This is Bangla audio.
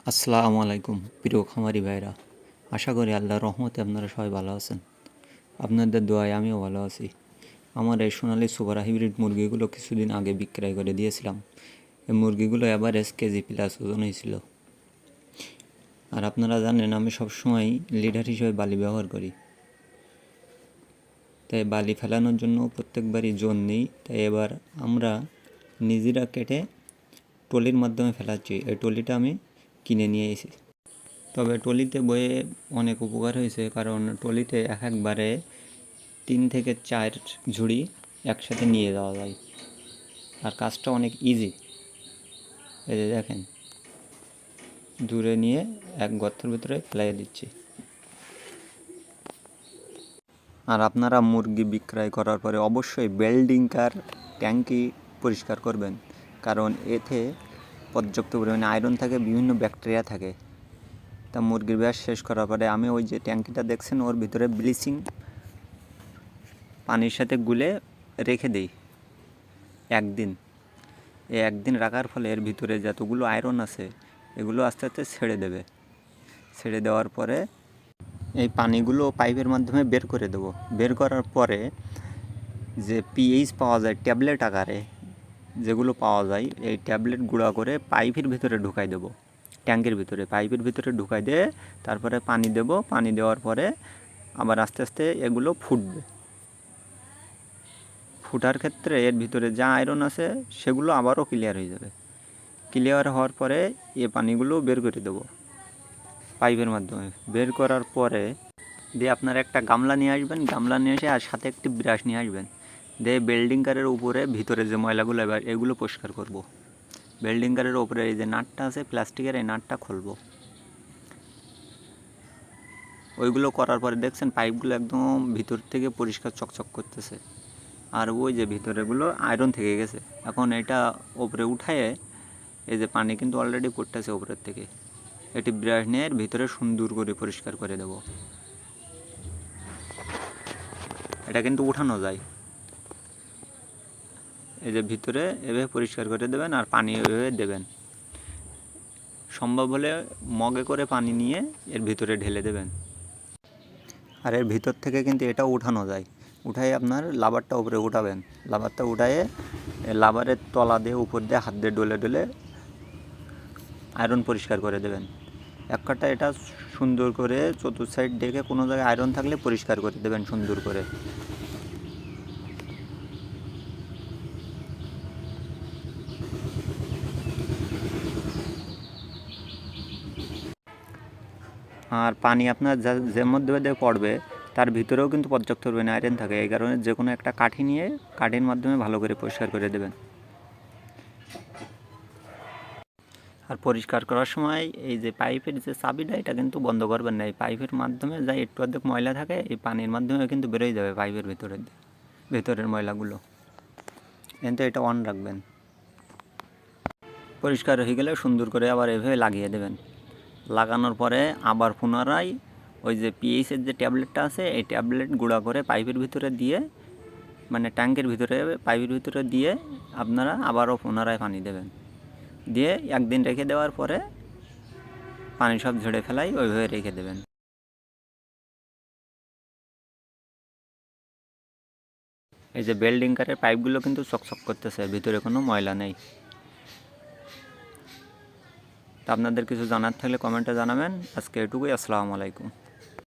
আসসালামু আলাইকুম প্রিয় খামারি ভাইরা, আশা করি আল্লাহর রহমতে আপনারা সবাই ভালো আছেন। আপনাদের দোয়ায় আমিও ভালো আছি। আমার এই সোনালি সুপার হাইব্রিড মুরগিগুলো কিছুদিন আগে বিক্রয় করে দিয়েছিলাম। এই মুরগিগুলো এভারেজ কেজি প্লাস ওজন হয়েছিল। আর আপনারা জানেন আমি সবসময় লিডার হিসেবে বালি ব্যবহার করি, তাই বালি ফেলানোর জন্য প্রত্যেকবারই জোন নিই। তাই এবার আমরা নিজেরা কেটে ট্রলির মাধ্যমে ফেলাচ্ছি। এই ট্রলিটা আমি কিনে নিয়ে এসেছি। তবে ট্রলিতে বয়ে অনেক উপকার হয়েছে, কারণ ট্রলিতে একবারে 3 থেকে 4 ঝুড়ি একসাথে নিয়ে যাওয়া যায় আর কাজটা অনেক ইজি। এই যে দেখেন, দূরে নিয়ে এক গর্তের ভিতরে ফেলাই দিচ্ছি। আর আপনারা মুরগি বিক্রয় করার পরে অবশ্যই বেল্ডিংকার ট্যাঙ্কি পরিষ্কার করবেন, কারণ এতে পর্যাপ্ত পরিমাণে আয়রন থাকে, বিভিন্ন ব্যাকটেরিয়া থাকে। তা মুরগির ব্যাস শেষ করার পরে আমি ওই যে ট্যাঙ্কিটা দেখছেন, ওর ভিতরে ব্লিচিং পানির সাথে গুলে রেখে দিই একদিন। এই একদিন রাখার ফলে এর ভিতরে যতগুলো আয়রন আছে এগুলো আস্তে আস্তে ছেড়ে দেবে। ছেড়ে দেওয়ার পরে এই পানিগুলো পাইপের মাধ্যমে বের করে দেবো। বের করার পরে যে পিএইচ পাওয়া যায় ট্যাবলেট আকারে, যেগুলো পাওয়া যায়, এই ট্যাবলেট গুঁড়া করে পাইপের ভিতরে ঢুকাই দেবো। ট্যাঙ্কের ভিতরে পাইপের ভিতরে ঢুকাই দিয়ে তারপরে পানি দেব। পানি দেওয়ার পরে আবার আস্তে আস্তে এগুলো ফুটবে। ফুটার ক্ষেত্রে এর ভিতরে যা আয়রন আছে সেগুলো আবারও ক্লিয়ার হয়ে যাবে। ক্লিয়ার হওয়ার পরে এ পানিগুলো বের করে দেবো পাইপের মাধ্যমে। বের করার পরে দিয়ে আপনারা একটা গামলা নিয়ে আসবেন। গামলা নিয়ে এসে আর সাথে একটি ব্রাশ নিয়ে আসবেন। দিয়ে বেল্ডিং কারের উপরে ভিতরে যে ময়লাগুলো এবার এগুলো পরিষ্কার করব। বেল্ডিং কারের উপরে এই যে নাটটা আছে প্লাস্টিকের, এই নাটটা খুলবো। ওইগুলো করার পরে দেখছেন পাইপগুলো একদম ভিতর থেকে পরিষ্কার চকচক করতেছে। আর ওই যে ভিতরেগুলো আয়রন থেকে গেছে। এখন এটা ওপরে উঠায়ে এই যে পানি কিন্তু অলরেডি পড়তেছে ওপরের থেকে, এটি ব্রাশ নিয়ে ভিতরে সুন্দর করে পরিষ্কার করে দেব। এটা কিন্তু উঠানো যায়। এই যে ভিতরে এভাবে পরিষ্কার করে দেবেন আর পানি এভাবে দেবেন। সম্ভব হলে মগে করে পানি নিয়ে এর ভিতরে ঢেলে দেবেন। আর এর ভিতর থেকে কিন্তু এটাও উঠানো যায়। উঠাই আপনার লাবারটা উপরে উঠাবেন। লাবারটা উঠায়ে লাবারের তলা দিয়ে উপর দিয়ে হাত দিয়ে ডলে ডলে আয়রন পরিষ্কার করে দেবেন। এক কাটা এটা সুন্দর করে চতুর সাইড দেখে কোনো জায়গায় আয়রন থাকলে পরিষ্কার করে দেবেন সুন্দর করে। আর পানি আপনার যে মধ্যে দিয়ে পড়বে তার ভিতরেও কিন্তু পর্যাপ্ত পরিমাণে আয়রন থাকে। এই কারণে যে কোনো একটা কাঠি নিয়ে কাঠির মাধ্যমে ভালো করে পরিষ্কার করে দেবেন। আর পরিষ্কার করার সময় এই যে পাইপের যে চাবিটা, এটা কিন্তু বন্ধ করবেন না। এই পাইপের মাধ্যমে যা একটু অর্ধেক ময়লা থাকে এই পানির মাধ্যমে কিন্তু বেরোয় যাবে পাইপের ভেতরের ময়লাগুলো, কিন্তু এটা অন রাখবেন। পরিষ্কার হয়ে গেলে সুন্দর করে আবার এভাবে লাগিয়ে দেবেন। লাগানোর পরে আবার পুনরায় ওই যে পিএইচের যে ট্যাবলেটটা আছে এই ট্যাবলেট গুঁড়া করে পাইপের ভিতরে দিয়ে, মানে ট্যাঙ্কের ভিতরে পাইপের ভিতরে দিয়ে আপনারা আবারও পুনরায় পানি দেবেন। দিয়ে একদিন রেখে দেওয়ার পরে পানি সব ঝেড়ে ফেলাই ওইভাবে রেখে দেবেন। এই যে বেল্ডিং কারের পাইপগুলো কিন্তু চকচক করতেছে, ভিতরে কোনো ময়লা নেই। তা আপনাদের কিছু জানার থাকলে কমেন্টে জানাবেন। আজকে এটুকুই। আসসালামু আলাইকুম।